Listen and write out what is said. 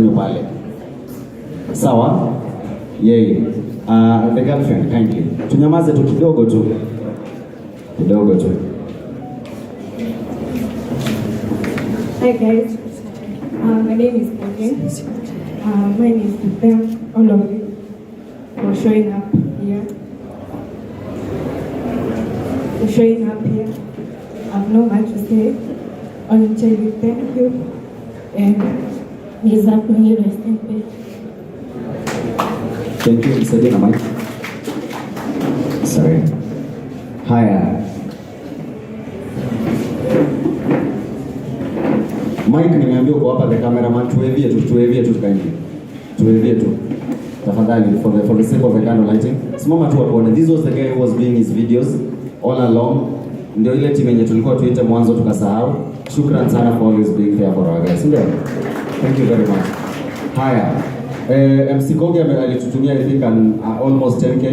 pale. Sawa? Yeye. The girlfriend kindly. Tunyamaze tu kidogo tu. Kidogo tu. Hi guys. My name is Mwenyewe. Mine is to thank all of you for showing up here. I have no much to say. Only tell you thank you and Mwenyewe rest in peace. Thank you, Mr. na Mike. Sorry. Haya. Mike nimeambiwa kwa hapa the cameraman tuwevie tu tukaingia. Tuwevie tu. Tafadhali for the sake of the candle lighting. Simama tu hapo. This was the guy who was doing his videos all along. Ndio ile timu yenye tulikuwa tuite mwanzo tukasahau. Shukran sana for always being there for our guys. Ndio. Thank you very much. Haya. MC Kogi alitutumia I think almost 10k